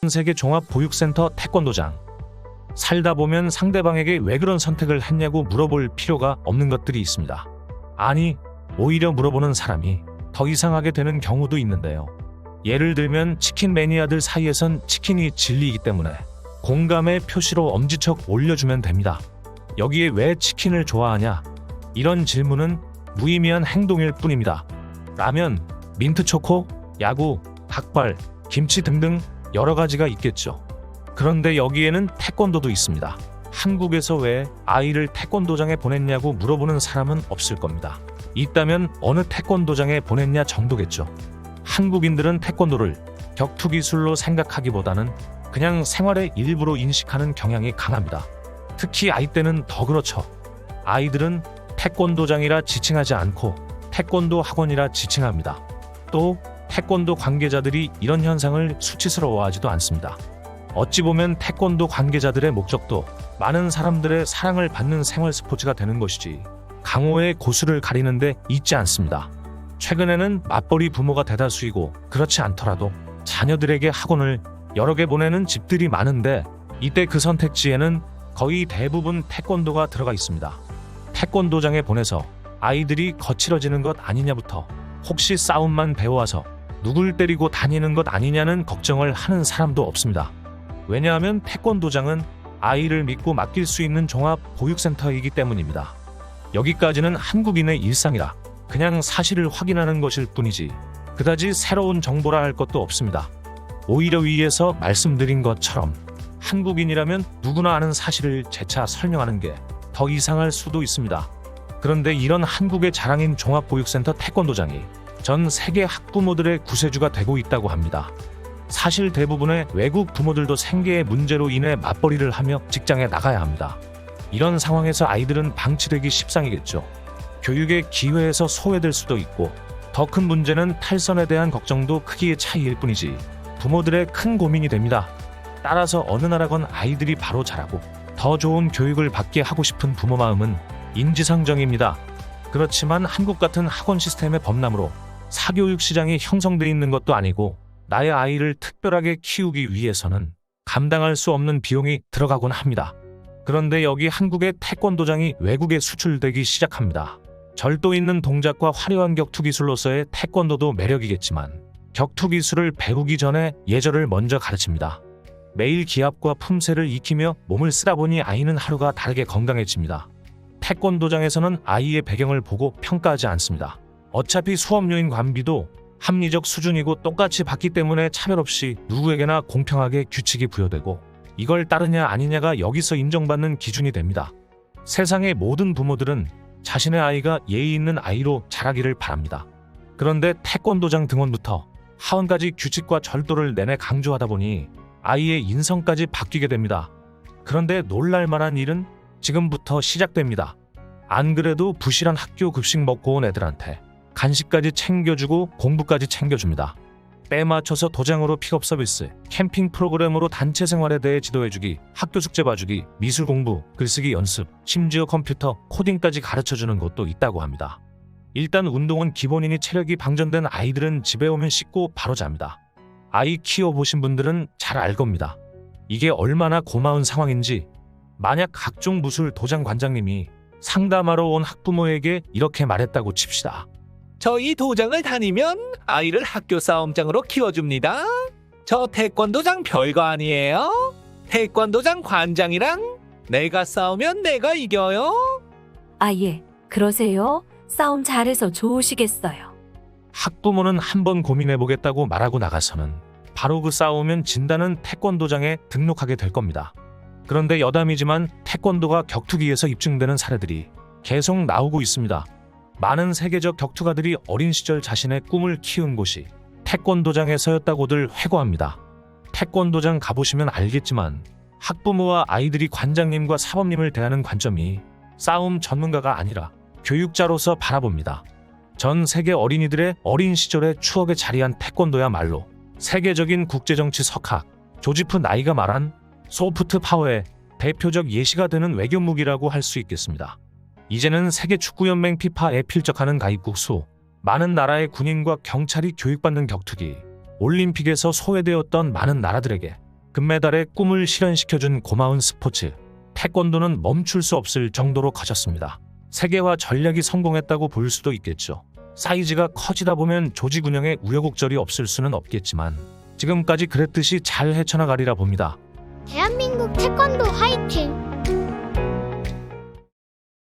세계 종합보육센터 태권도장. 살다 보면 상대방에게 왜 그런 선택을 했냐고 물어볼 필요가 없는 것들이 있습니다. 아니, 오히려 물어보는 사람이 더 이상하게 되는 경우도 있는데요. 예를 들면 치킨 매니아들 사이에선 치킨이 진리이기 때문에 공감의 표시로 엄지척 올려주면 됩니다. 여기에 왜 치킨을 좋아하냐? 이런 질문은 무의미한 행동일 뿐입니다. 라면, 민트초코, 야구, 닭발, 김치 등등 여러 가지가 있겠죠. 그런데 여기에는 태권도도 있습니다. 한국에서 왜 아이를 태권도장에 보냈냐고 물어보는 사람은 없을 겁니다. 있다면 어느 태권도장에 보냈냐 정도겠죠. 한국인들은 태권도를 격투 기술로 생각하기보다는 그냥 생활의 일부로 인식하는 경향이 강합니다. 특히 아이 때는 더 그렇죠. 아이들은 태권도장이라 지칭하지 않고 태권도 학원이라 지칭합니다. 또 태권도 관계자들이 이런 현상을 수치스러워하지도 않습니다. 어찌 보면 태권도 관계자들의 목적도 많은 사람들의 사랑을 받는 생활 스포츠가 되는 것이지 강호의 고수를 가리는 데 있지 않습니다. 최근에는 맞벌이 부모가 대다수이고 그렇지 않더라도 자녀들에게 학원을 여러 개 보내는 집들이 많은데 이때 그 선택지에는 거의 대부분 태권도가 들어가 있습니다. 태권도장에 보내서 아이들이 거칠어지는 것 아니냐부터 혹시 싸움만 배워와서 누굴 때리고 다니는 것 아니냐는 걱정을 하는 사람도 없습니다. 왜냐하면 태권도장은 아이를 믿고 맡길 수 있는 종합보육센터이기 때문입니다. 여기까지는 한국인의 일상이라 그냥 사실을 확인하는 것일 뿐이지 그다지 새로운 정보라 할 것도 없습니다. 오히려 위에서 말씀드린 것처럼 한국인이라면 누구나 아는 사실을 재차 설명하는 게 더 이상할 수도 있습니다. 그런데 이런 한국의 자랑인 종합보육센터 태권도장이 전 세계 학부모들의 구세주가 되고 있다고 합니다. 사실 대부분의 외국 부모들도 생계의 문제로 인해 맞벌이를 하며 직장에 나가야 합니다. 이런 상황에서 아이들은 방치되기 십상이겠죠. 교육의 기회에서 소외될 수도 있고 더 큰 문제는 탈선에 대한 걱정도 크기의 차이일 뿐이지 부모들의 큰 고민이 됩니다. 따라서 어느 나라건 아이들이 바로 자라고 더 좋은 교육을 받게 하고 싶은 부모 마음은 인지상정입니다. 그렇지만 한국 같은 학원 시스템의 범람으로 사교육 시장이 형성돼 있는 것도 아니고 나의 아이를 특별하게 키우기 위해서는 감당할 수 없는 비용이 들어가곤 합니다. 그런데 여기 한국의 태권도장이 외국에 수출되기 시작합니다. 절도 있는 동작과 화려한 격투 기술로서의 태권도도 매력이겠지만 격투 기술을 배우기 전에 예절을 먼저 가르칩니다. 매일 기압과 품새를 익히며 몸을 쓰다 보니 아이는 하루가 다르게 건강해집니다. 태권도장에서는 아이의 배경을 보고 평가하지 않습니다. 어차피 수업료인 관비도 합리적 수준이고 똑같이 받기 때문에 차별 없이 누구에게나 공평하게 규칙이 부여되고 이걸 따르냐 아니냐가 여기서 인정받는 기준이 됩니다. 세상의 모든 부모들은 자신의 아이가 예의 있는 아이로 자라기를 바랍니다. 그런데 태권도장 등원부터 하원까지 규칙과 절도를 내내 강조하다 보니 아이의 인성까지 바뀌게 됩니다. 그런데 놀랄만한 일은 지금부터 시작됩니다. 안 그래도 부실한 학교 급식 먹고 온 애들한테 간식까지 챙겨주고 공부까지 챙겨줍니다. 때 맞춰서 도장으로 픽업 서비스, 캠핑 프로그램으로 단체 생활에 대해 지도해주기, 학교 숙제 봐주기, 미술 공부, 글쓰기 연습, 심지어 컴퓨터, 코딩까지 가르쳐주는 곳도 있다고 합니다. 일단 운동은 기본이니 체력이 방전된 아이들은 집에 오면 씻고 바로 잡니다. 아이 키워보신 분들은 잘 알 겁니다. 이게 얼마나 고마운 상황인지. 만약 각종 무술 도장 관장님이 상담하러 온 학부모에게 이렇게 말했다고 칩시다. 저희 도장을 다니면 아이를 학교 싸움장으로 키워줍니다. 저 태권도장 별거 아니에요. 태권도장 관장이랑 내가 싸우면 내가 이겨요. 아, 예. 그러세요? 싸움 잘해서 좋으시겠어요. 학부모는 한번 고민해보겠다고 말하고 나가서는 바로 그 싸우면 진다는 태권도장에 등록하게 될 겁니다. 그런데 여담이지만 태권도가 격투기에서 입증되는 사례들이 계속 나오고 있습니다. 많은 세계적 격투가들이 어린 시절 자신의 꿈을 키운 곳이 태권도장에서였다고들 회고합니다. 태권도장 가보시면 알겠지만 학부모와 아이들이 관장님과 사범님을 대하는 관점이 싸움 전문가가 아니라 교육자로서 바라봅니다. 전 세계 어린이들의 어린 시절의 추억에 자리한 태권도야말로 세계적인 국제정치 석학, 조지프 나이가 말한 소프트 파워의 대표적 예시가 되는 외교 무기라고 할 수 있겠습니다. 이제는 세계축구연맹 피파에 필적하는 가입국 수 많은 나라의 군인과 경찰이 교육받는 격투기, 올림픽에서 소외되었던 많은 나라들에게 금메달의 꿈을 실현시켜준 고마운 스포츠. 태권도는 멈출 수 없을 정도로 커졌습니다. 세계화 전략이 성공했다고 볼 수도 있겠죠. 사이즈가 커지다 보면 조직 운영에 우여곡절이 없을 수는 없겠지만 지금까지 그랬듯이 잘 헤쳐나가리라 봅니다. 대한민국 태권도 화이팅!